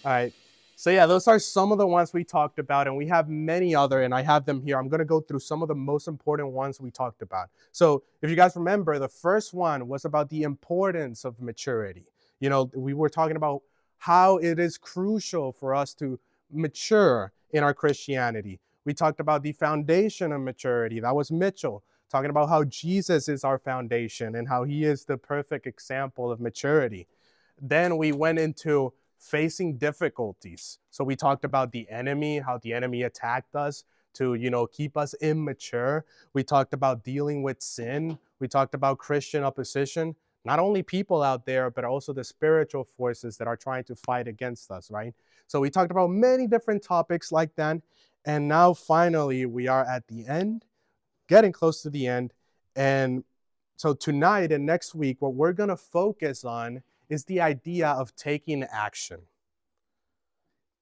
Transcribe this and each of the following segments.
All right. So yeah, those are some of the ones we talked about, and we have many other, and I have them here. I'm going to go through some of the most important ones we talked about. So if you guys remember, the first one was about the importance of maturity. We were talking about how it is crucial for us to mature in our Christianity. We talked about the foundation of maturity. That was Mitchell talking about how Jesus is our foundation and how he is the perfect example of maturity. Then we went into facing difficulties. So we talked about the enemy, how the enemy attacked us to, keep us immature. We talked about dealing with sin. We talked about Christian opposition, not only people out there, but also the spiritual forces that are trying to fight against us, right? So we talked about many different topics like that. And now finally, we are at the end, getting close to the end. And so tonight and next week, what we're going to focus on is the idea of taking action.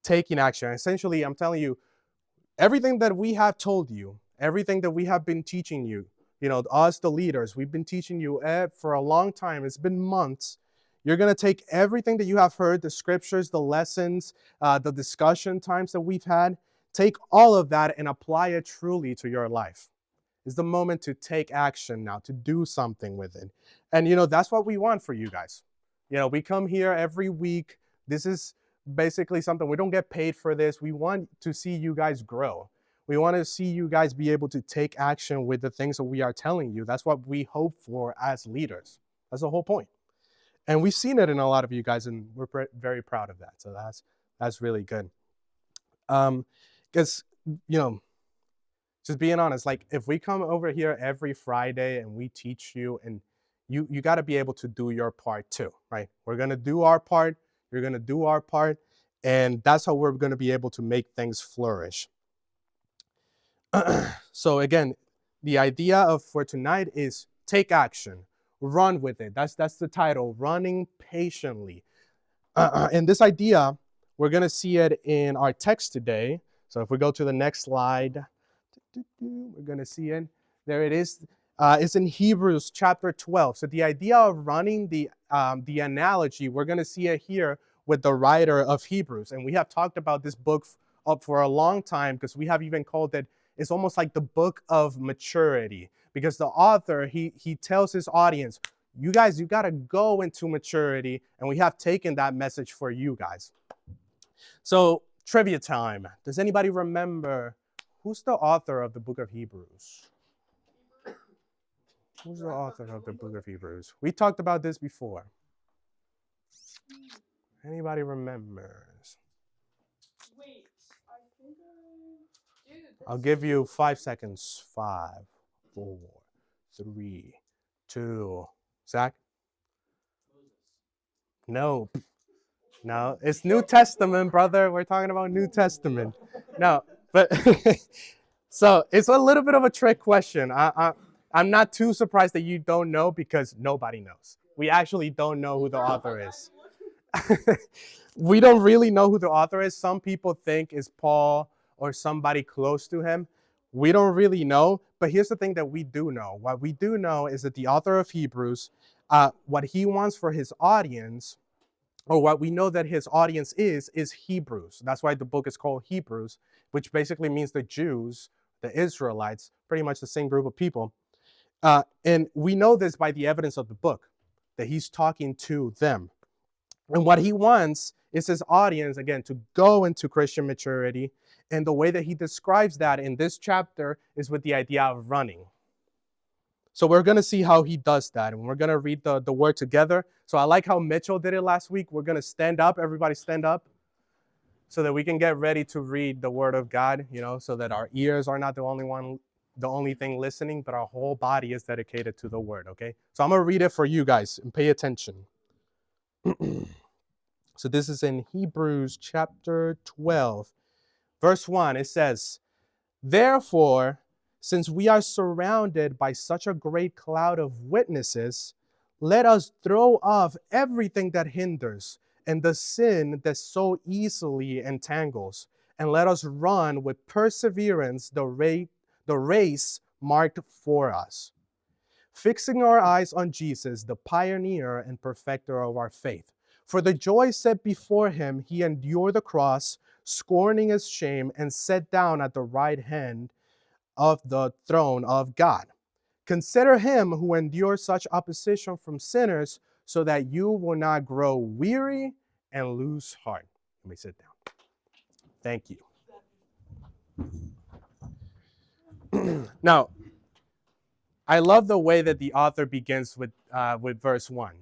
Taking action. Essentially, I'm telling you, everything that we have told you, everything that we have been teaching you, us, the leaders, we've been teaching you for a long time. It's been months. You're going to take everything that you have heard, the scriptures, the lessons, the discussion times that we've had, take all of that and apply it truly to your life. It's the moment to take action now, to do something with it. And, that's what we want for you guys. We come here every week. This is basically something, we don't get paid for this. We want to see you guys grow. We want to see you guys be able to take action with the things that we are telling you. That's what we hope for as leaders. That's the whole point. And we've seen it in a lot of you guys, and we're very proud of that. So that's really good. Because, just being honest, like if we come over here every Friday and we teach you, and you got to be able to do your part too, right? We're going to do our part. You're going to do our part. And that's how we're going to be able to make things flourish. So again, the idea for tonight is take action, run with it. That's the title, running patiently. And this idea, we're going to see it in our text today. So if we go to the next slide, we're going to see it. There it is. It's in Hebrews chapter 12. So the idea of running, the analogy, we're going to see it here with the writer of Hebrews. And we have talked about this book up for a long time, because we have even called it, it's almost like the book of maturity. Because the author, he tells his audience, you guys, you got to go into maturity. And we have taken that message for you guys. So trivia time. Does anybody remember who's the author of the book of Hebrews? Who's the author of the book of Hebrews? We talked about this before. Anybody remembers? Wait, I think I did. I'll give you 5 seconds. 5, 4, 3, 2. Zach? No. No, it's New Testament, brother. We're talking about New Testament. No, but so it's a little bit of a trick question. I'm not too surprised that you don't know, because nobody knows. We actually don't know who the author is. We don't really know who the author is. Some people think it's Paul or somebody close to him. We don't really know. But here's the thing that we do know. What we do know is that the author of Hebrews, what he wants for his audience, or what we know that his audience is Hebrews. That's why the book is called Hebrews, which basically means the Jews, the Israelites, pretty much the same group of people. And we know this by the evidence of the book, that he's talking to them. And what he wants is his audience, again, to go into Christian maturity. And the way that he describes that in this chapter is with the idea of running. So we're going to see how he does that. And we're going to read the word together. So I like how Mitchell did it last week. We're going to stand up. Everybody stand up, so that we can get ready to read the word of God, so that our ears are not the only thing listening, but our whole body is dedicated to the word, okay? So I'm going to read it for you guys, and pay attention. So this is in Hebrews chapter 12, verse 1. It says, "Therefore, since we are surrounded by such a great cloud of witnesses, let us throw off everything that hinders and the sin that so easily entangles, and let us run with perseverance the race marked for us, fixing our eyes on Jesus, the pioneer and perfecter of our faith, For the joy set before him, he endured the cross, scorning its shame, and sat down at the right hand of the throne of God. Consider him who endured such opposition from sinners, so that you will not grow weary and lose heart. Let me sit down. Thank you. Now, I love the way that the author begins with verse 1,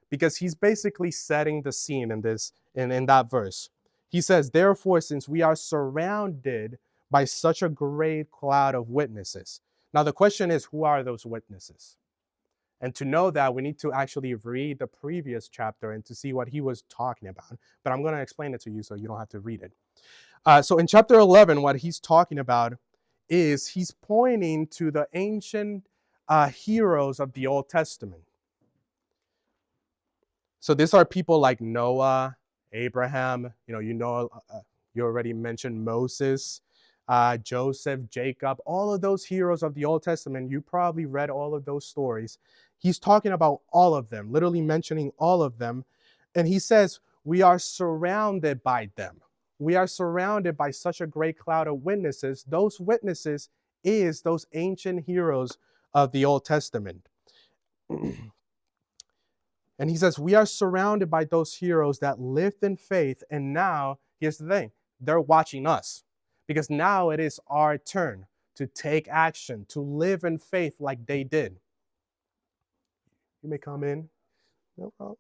because he's basically setting the scene in that verse. He says, therefore, since we are surrounded by such a great cloud of witnesses. Now, the question is, who are those witnesses? And to know that, we need to actually read the previous chapter and to see what he was talking about. But I'm going to explain it to you so you don't have to read it. So in chapter 11, what he's talking about is he's pointing to the ancient heroes of the Old Testament. So these are people like Noah, Abraham, you already mentioned Moses, Joseph, Jacob, all of those heroes of the Old Testament. You probably read all of those stories. He's talking about all of them, literally mentioning all of them. And he says, we are surrounded by them. We are surrounded by such a great cloud of witnesses. Those witnesses is those ancient heroes of the Old Testament. And he says, we are surrounded by those heroes that lived in faith. And now, here's the thing, they're watching us. Because now it is our turn to take action, to live in faith like they did. You may come in. No problem.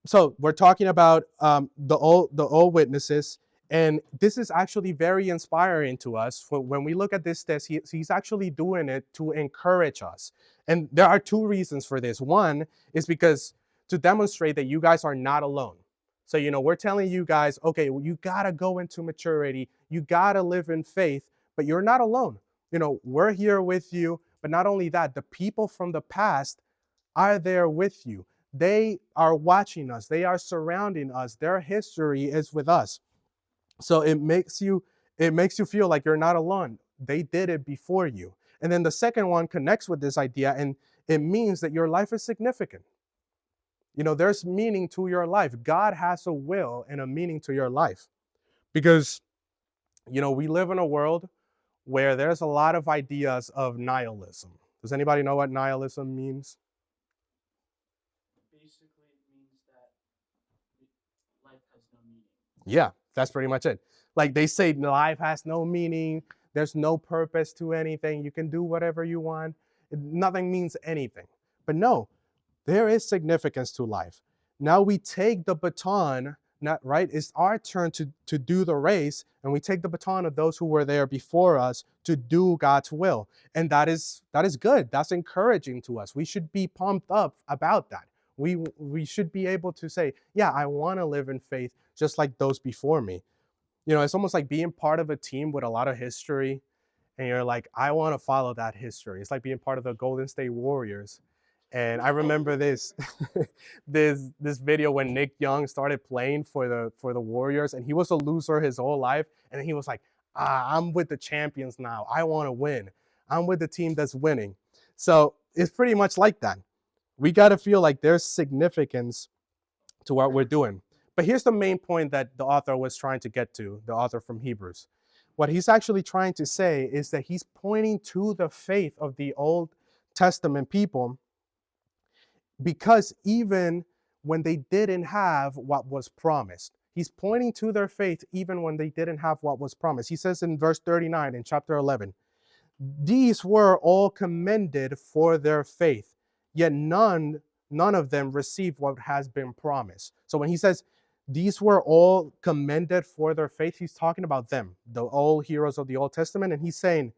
So we're talking about the old witnesses. And this is actually very inspiring to us. When we look at this text, he's actually doing it to encourage us. And there are two reasons for this. One is because to demonstrate that you guys are not alone. So, we're telling you guys, okay, you got to go into maturity. You got to live in faith, but you're not alone. We're here with you. But not only that, the people from the past are there with you. They are watching us. They are surrounding us. Their history is with us. So it makes you feel like you're not alone. They did it before you. And then the second one connects with this idea, and it means that your life is significant. There's meaning to your life. God has a will and a meaning to your life. Because, we live in a world where there's a lot of ideas of nihilism. Does anybody know what nihilism means? Basically, it means that life has no meaning. Yeah, that's pretty much it. Like they say, life has no meaning. There's no purpose to anything. You can do whatever you want. Nothing means anything. But no, there is significance to life. Now we take the baton, right? It's our turn to do the race, and we take the baton of those who were there before us to do God's will. And that is good. That's encouraging to us. We should be pumped up about that. We should be able to say, yeah, I want to live in faith just like those before me. It's almost like being part of a team with a lot of history, and you're like, I want to follow that history. It's like being part of the Golden State Warriors. And I remember this video when Nick Young started playing for the Warriors, and he was a loser his whole life. And he was like, I'm with the champions now. I want to win. I'm with the team that's winning. So it's pretty much like that. We got to feel like there's significance to what we're doing. But here's the main point that the author was trying to get to, the author from Hebrews. What he's actually trying to say is that he's pointing to the faith of the Old Testament people, because even when they didn't have what was promised, he's pointing to their faith even when they didn't have what was promised. He says in verse 39 in chapter 11, these were all commended for their faith, yet none of them received what has been promised. So when he says these were all commended for their faith, he's talking about them, the old heroes of the Old Testament, and he's saying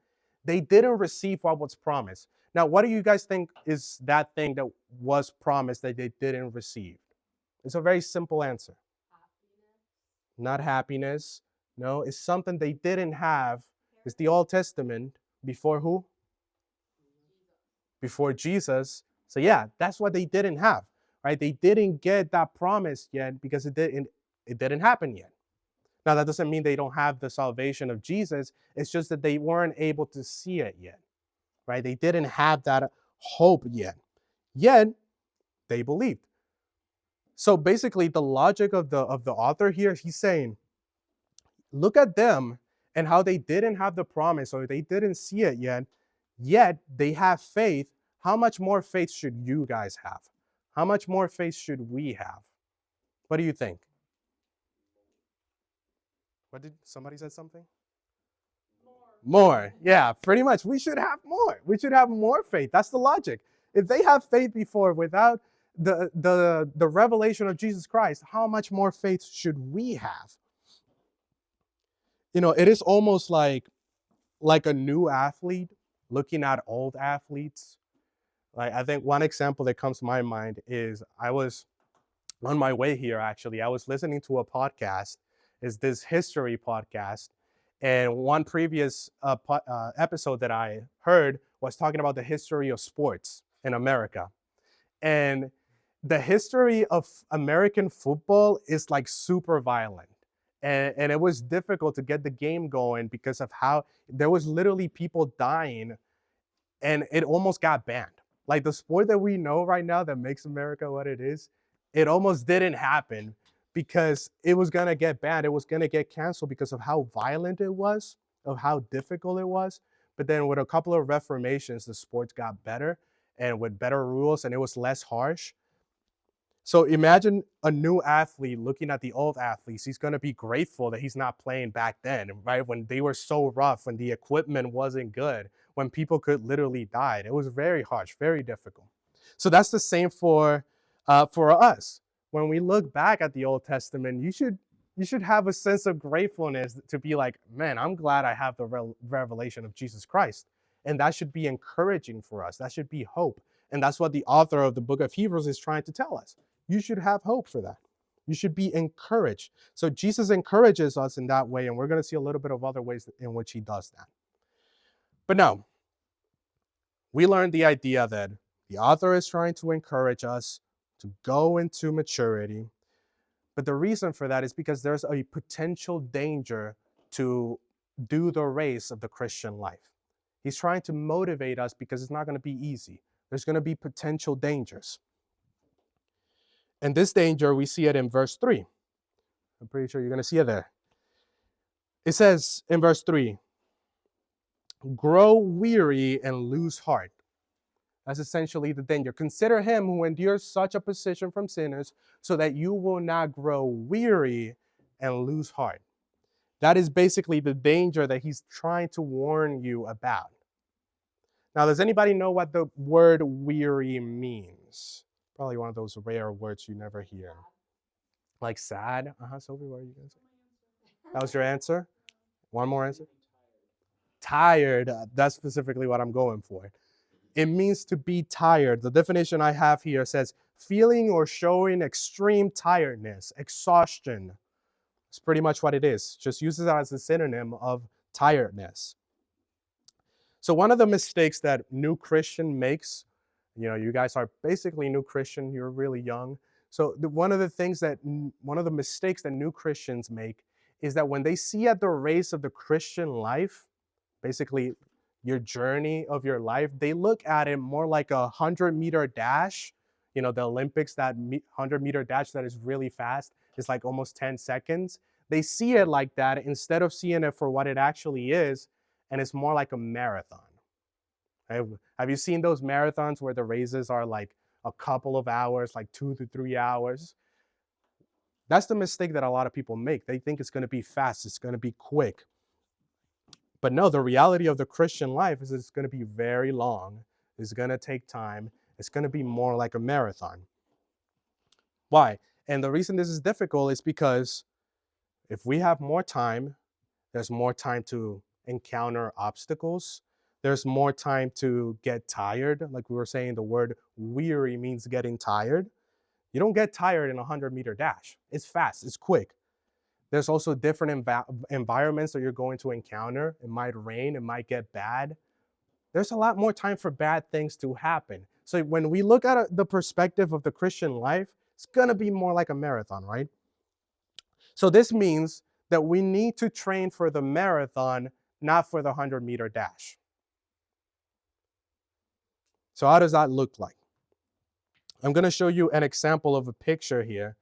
they didn't receive what was promised. Now, what do you guys think is that thing that was promised that they didn't receive? It's a very simple answer. Happiness. Not happiness. No, it's something they didn't have. It's the Old Testament. Before who? Before Jesus. So yeah, that's what they didn't have, right? They didn't get that promise yet because it didn't happen yet. Now, that doesn't mean they don't have the salvation of Jesus. It's just that they weren't able to see it yet, right? They didn't have that hope yet. Yet, they believed. So basically, the logic of the author here, he's saying, look at them and how they didn't have the promise or they didn't see it yet they have faith. How much more faith should you guys have? How much more faith should we have? What do you think? What did somebody said something? More. Yeah, pretty much. We should have more. We should have more faith. That's the logic. If they have faith before without the revelation of Jesus Christ, how much more faith should we have? It is almost like a new athlete looking at old athletes. Like, I think one example that comes to my mind is I was on my way here, actually. I was listening to a podcast. It's this history podcast. And one previous episode that I heard was talking about the history of sports in America. And the history of American football is like super violent. And it was difficult to get the game going because of how there was literally people dying, and it almost got banned. Like, the sport that we know right now that makes America what it is, it almost didn't happen because it was going to get banned. It was going to get canceled because of how violent it was, of how difficult it was. But then with a couple of reformations, the sports got better and with better rules, and it was less harsh. So imagine a new athlete looking at the old athletes. He's going to be grateful that he's not playing back then, right? When they were so rough, when the equipment wasn't good, when people could literally die. It was very harsh, very difficult. So that's the same for us. When we look back at the Old Testament, you should have a sense of gratefulness to be like, man, I'm glad I have the revelation of Jesus Christ. And that should be encouraging for us. That should be hope. And that's what the author of the book of Hebrews is trying to tell us. You should have hope for that. You should be encouraged. So Jesus encourages us in that way, and we're going to see a little bit of other ways in which he does that. But now, we learned the idea that the author is trying to encourage us to go into maturity. But the reason for that is because there's a potential danger to do the race of the Christian life. He's trying to motivate us because it's not going to be easy. There's going to be potential dangers. And this danger, we see it in verse 3. I'm pretty sure you're going to see it there. It says in verse 3, grow weary and lose heart. That's essentially the danger. Consider him who endures such a position from sinners so that you will not grow weary and lose heart. That is basically the danger that he's trying to warn you about. Now, does anybody know what the word weary means? Probably one of those rare words you never hear. Like sad? Sophie, what are you going to say? That was your answer? One more answer? Tired. That's specifically what I'm going for. It means to be tired. The definition I have here says feeling or showing extreme tiredness, exhaustion. It's pretty much what it is. Just uses it as a synonym of tiredness. So one of the mistakes that new Christian makes, you guys are basically new Christian, you're really young. So one of the mistakes that new Christians make is that when they see at the race of the Christian life, basically your journey of your life, they look at it more like a 100-meter dash. The Olympics, that 100-meter dash that is really fast, is like almost 10 seconds. They see it like that instead of seeing it for what it actually is, and it's more like a marathon. Have you seen those marathons where the races are like a couple of hours, like 2 to 3 hours? That's the mistake that a lot of people make. They think it's going to be fast, it's going to be quick. But no, the reality of the Christian life is it's going to be very long. It's going to take time. It's going to be more like a marathon. Why? And the reason this is difficult is because if we have more time, there's more time to encounter obstacles. There's more time to get tired. Like we were saying, the word weary means getting tired. You don't get tired in a 100-meter dash. It's fast, it's quick. There's also different environments that you're going to encounter. It might rain, it might get bad. There's a lot more time for bad things to happen. So when we look at the perspective of the Christian life, it's going to be more like a marathon, right? So this means that we need to train for the marathon, not for the 100-meter dash. So how does that look like? I'm going to show you an example of a picture here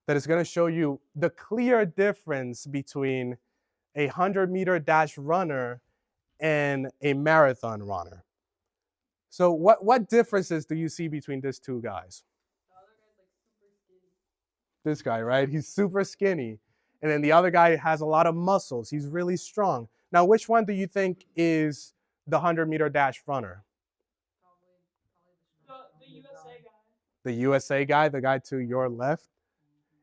that is going to show you the clear difference between a 100-meter dash runner and a marathon runner. So what differences do you see between these two guys? The other guy's like super skinny. This guy, right? He's super skinny. And then the other guy has a lot of muscles. He's really strong. Now, which one do you think is the 100-meter dash runner? The USA guy. The USA guy, the guy to your left.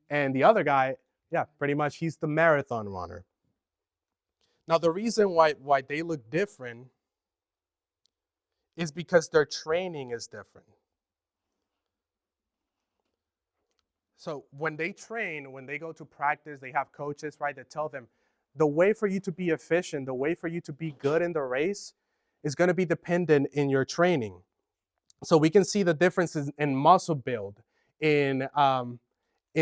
And the other guy, yeah, pretty much he's the marathon runner. Now, the reason why they look different is because their training is different. So when they train, when they go to practice, they have coaches, right, that tell them the way for you to be efficient, the way for you to be good in the race is going to be dependent in your training. So we can see the differences in muscle build, in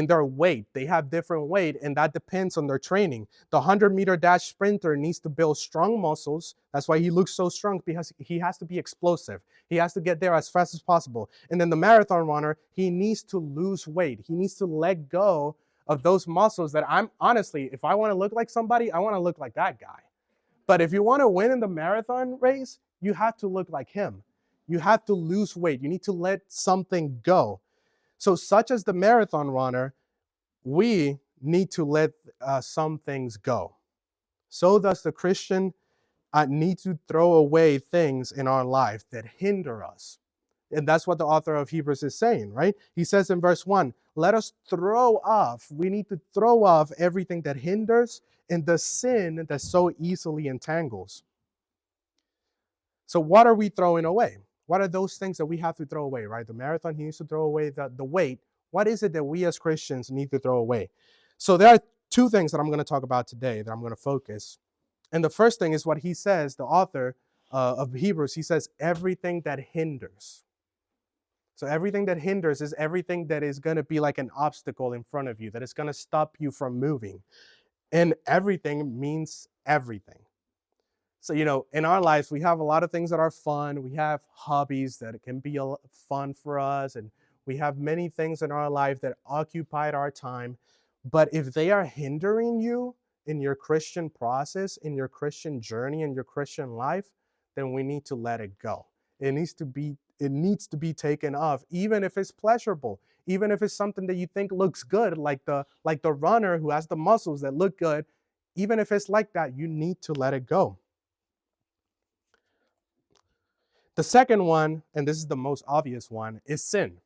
their weight. They have different weight, and that depends on their training. The 100-meter dash sprinter needs to build strong muscles. That's why he looks so strong, because he has to be explosive. He has to get there as fast as possible. And then the marathon runner, he needs to lose weight. He needs to let go of those muscles that honestly, if I want to look like somebody, I want to look like that guy. But if you want to win in the marathon race, you have to look like him. You have to lose weight. You need to let something go. So such as the marathon runner, we need to let some things go. So does the Christian need to throw away things in our life that hinder us. And that's what the author of Hebrews is saying, right? He says in verse 1, let us throw off, we need to throw off everything that hinders and the sin that so easily entangles. So what are we throwing away? What are those things that we have to throw away, right? The marathon, he needs to throw away the weight. What is it that we as Christians need to throw away? So there are two things that I'm going to talk about today that I'm going to focus. And the first thing is what he says, the author of Hebrews, he says, everything that hinders. So everything that hinders is everything that is going to be like an obstacle in front of you, that is going to stop you from moving. And everything means everything. So, in our lives, we have a lot of things that are fun. We have hobbies that can be fun for us. And we have many things in our life that occupy our time. But if they are hindering you in your Christian process, in your Christian journey, in your Christian life, then we need to let it go. It needs to be taken off, even if it's pleasurable, even if it's something that you think looks good, like the runner who has the muscles that look good. Even if it's like that, you need to let it go. The second one, and this is the most obvious one, is sin,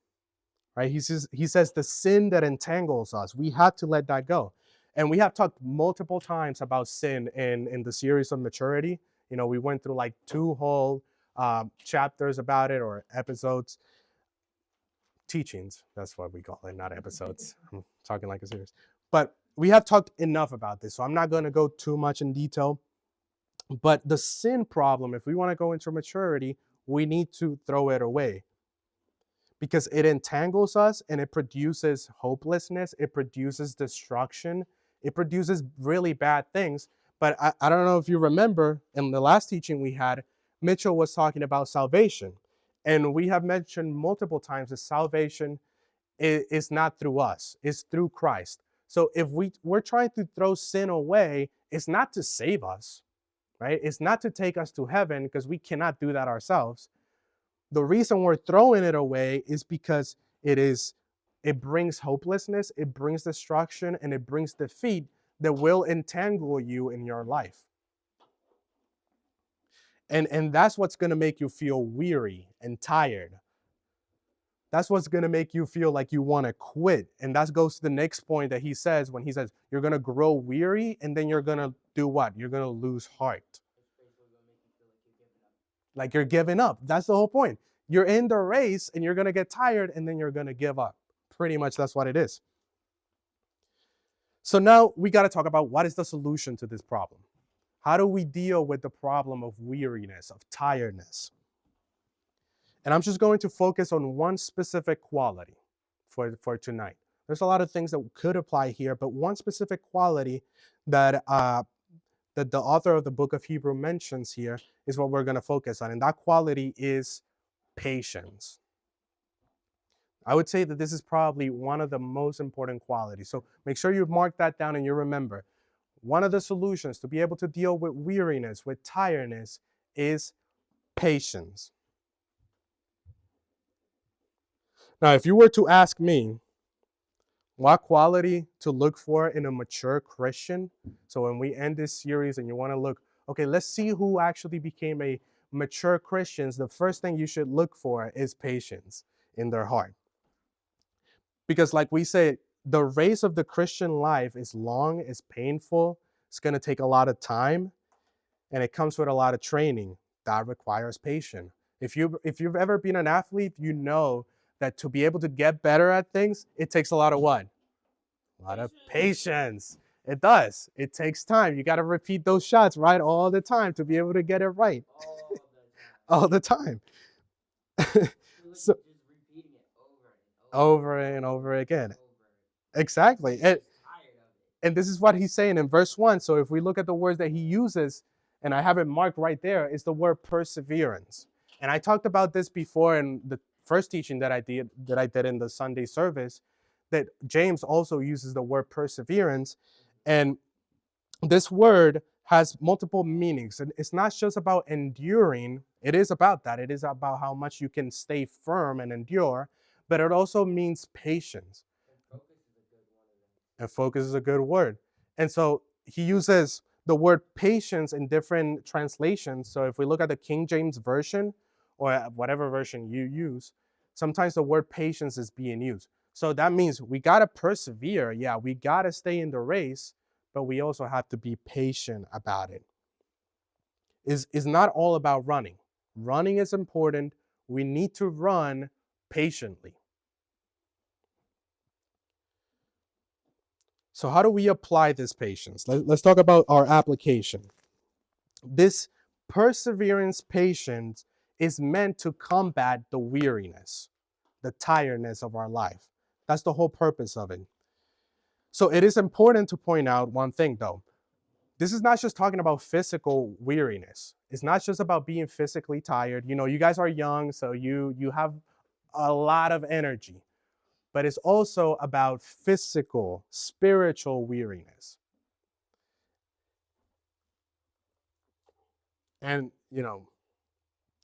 right? He says the sin that entangles us, we have to let that go. And we have talked multiple times about sin in the series of maturity. We went through like 2 whole chapters about it, or episodes, teachings. That's what we call it, not episodes. I'm talking like a series. But we have talked enough about this, so I'm not going to go too much in detail. But the sin problem, if we want to go into maturity, we need to throw it away, because it entangles us and it produces hopelessness. It produces destruction. It produces really bad things. But I don't know if you remember, in the last teaching we had, Mitchell was talking about salvation. And we have mentioned multiple times that salvation is not through us. It's through Christ. So if we're trying to throw sin away, it's not to save us, right? It's not to take us to heaven, because we cannot do that ourselves. The reason we're throwing it away is because it brings hopelessness, it brings destruction, and it brings defeat that will entangle you in your life. And that's what's going to make you feel weary and tired. That's what's going to make you feel like you want to quit. And that goes to the next point that he says, when he says you're going to grow weary, and then you're going to do what? You're going to lose heart. It's basically gonna make you feel like you're giving up. Like you're giving up. That's the whole point. You're in the race and you're going to get tired, and then you're going to give up. Pretty much that's what it is. So now we got to talk about, what is the solution to this problem? How do we deal with the problem of weariness, of tiredness? And I'm just going to focus on one specific quality for tonight. There's a lot of things that could apply here, but one specific quality that the author of the book of Hebrews mentions here is what we're going to focus on. And that quality is patience. I would say that this is probably one of the most important qualities. So make sure you mark that down and you remember. One of the solutions to be able to deal with weariness, with tiredness, is patience. Now, if you were to ask me what quality to look for in a mature Christian, so when we end this series and you want to look, okay, let's see who actually became a mature Christians, the first thing you should look for is patience in their heart. Because like we say, the race of the Christian life is long, it's painful, it's going to take a lot of time, and it comes with a lot of training that requires patience. If you've ever been an athlete, you know that to be able to get better at things, it takes a lot of what? A lot of patience. It does. It takes time. You got to repeat those shots right all the time to be able to get it right All the time. all the time. So Just repeating it over and over again. over. Exactly. You're just tired of it. And this is what he's saying in verse 1. So if we look at the words that he uses, and I have it marked right there, is the word perseverance. And I talked about this before in the first teaching that I did in the Sunday service, that James also uses the word perseverance. And this word has multiple meanings. And it's not just about enduring. It is about that. It is about how much you can stay firm and endure, but it also means patience. And focus is a good word. And so he uses the word patience in different translations. So if we look at the King James Version or whatever version you use, sometimes the word patience is being used. So that means we got to persevere. Yeah, we got to stay in the race, but we also have to be patient about it. It's not all about running. Running is important. We need to run patiently. So how do we apply this patience? Let's talk about our application. This perseverance patience is meant to combat the weariness, the tiredness of our life. That's the whole purpose of it. So it is important to point out one thing though. This is not just talking about physical weariness. It's not just about being physically tired. You know, you guys are young, so you have a lot of energy. But it's also about physical, spiritual weariness. And, you know,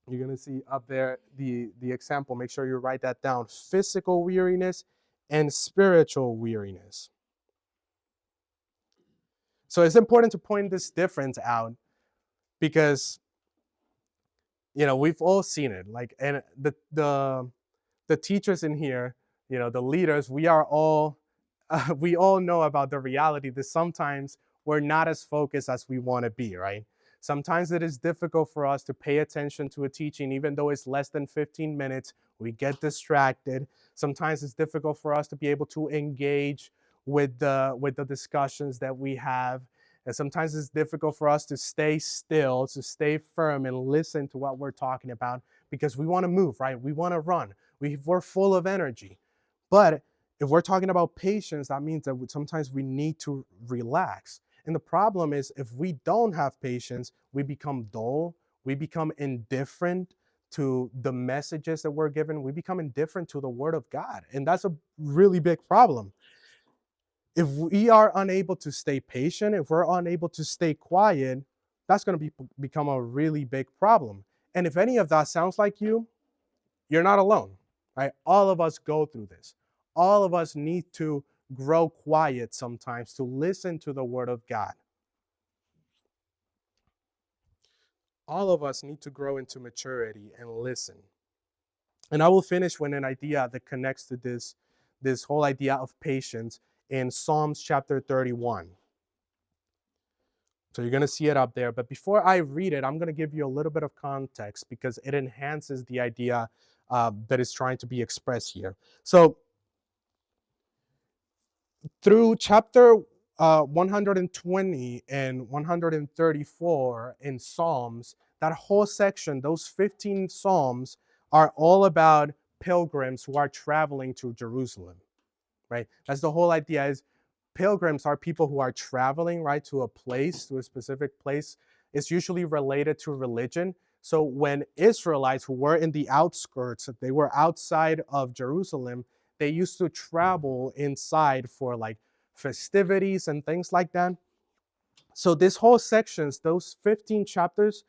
you're going to see up there the example. Make sure you write that down. Physical weariness and spiritual weariness. So it's important to point this difference out because, you know, we've all seen it. Like, and the teachers in here, you know, the leaders, we all know about the reality that sometimes we're not as focused as we want to be, right? Sometimes it is difficult for us to pay attention to a teaching, even though it's less than 15 minutes. We get distracted. Sometimes it's difficult for us to be able to engage with the discussions that we have. And sometimes it's difficult for us to stay still, to stay firm and listen to what we're talking about because we want to move, right? We want to run. We're full of energy. But if we're talking about patience, that means that sometimes we need to relax. And the problem is if we don't have patience, we become dull, we become indifferent to the messages that we're given, we become indifferent to the word of God. And that's a really big problem. If we are unable to stay patient, if we're unable to stay quiet, that's going to become a really big problem. And if any of that sounds like you're not alone, right? All of us go through this. All of us need to grow quiet sometimes to listen to the word of God. All of us need to grow into maturity and listen. And I will finish with an idea that connects to this whole idea of patience in Psalms chapter 31. So you're going to see it up there. But before I read it, I'm going to give you a little bit of context because it enhances the idea that is trying to be expressed here. So through chapter 120 and 134 in Psalms, that whole section, those 15 Psalms, are all about pilgrims who are traveling to Jerusalem, right? That's the whole idea is pilgrims are people who are traveling, right, to a place, to a specific place. It's usually related to religion. So when Israelites who were in the outskirts, they were outside of Jerusalem, they used to travel inside for like festivities and things like that. So this whole sections, those 15 chapters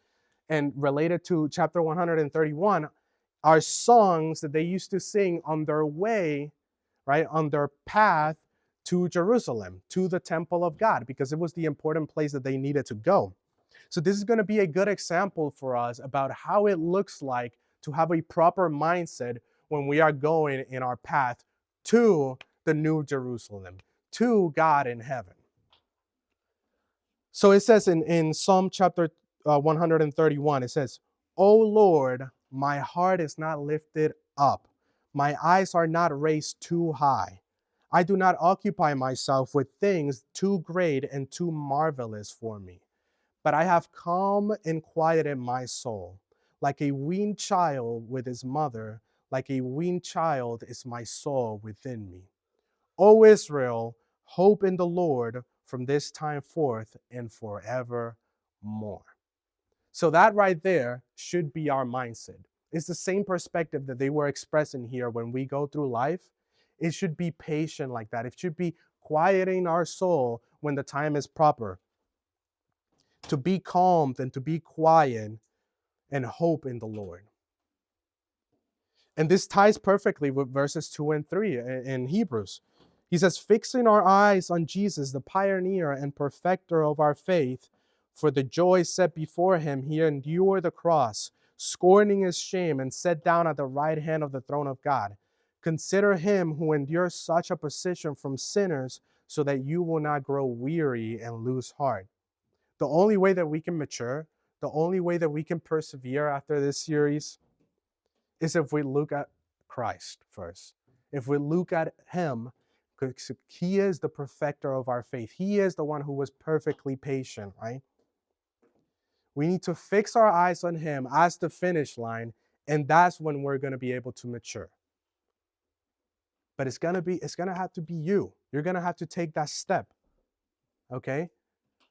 and related to chapter 131 are songs that they used to sing on their way, right, on their path to Jerusalem, to the temple of God, because it was the important place that they needed to go. So this is going to be a good example for us about how it looks like to have a proper mindset when we are going in our path to the New Jerusalem, to God in heaven. So it says in Psalm chapter 131, it says, "O Lord, my heart is not lifted up. My eyes are not raised too high. I do not occupy myself with things too great and too marvelous for me. But I have calm and quieted my soul. Like a weaned child with his mother, like a weaned child is my soul within me. O Israel, hope in the Lord from this time forth and forevermore." So that right there should be our mindset. It's the same perspective that they were expressing here when we go through life. It should be patient like that. It should be quieting our soul when the time is proper. To be calmed and to be quiet and hope in the Lord. And this ties perfectly with verses 2 and 3 in Hebrews. He says, "Fixing our eyes on Jesus, the pioneer and perfecter of our faith, for the joy set before him, he endured the cross, scorning his shame, and sat down at the right hand of the throne of God. Consider him who endures such a position from sinners, so that you will not grow weary and lose heart." The only way that we can mature, the only way that we can persevere after this series is if we look at Christ first. If we look at him, because he is the perfecter of our faith. He is the one who was perfectly patient, right? We need to fix our eyes on him as the finish line, and that's when we're going to be able to mature. But it's going to have to be you. You're going to have to take that step. Okay?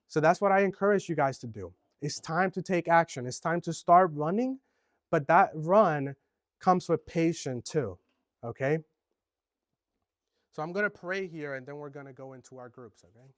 So that's what I encourage you guys to do. It's time to take action. It's time to start running, but that run comes with patience too. Okay? So I'm going to pray here and then we're going to go into our groups, okay?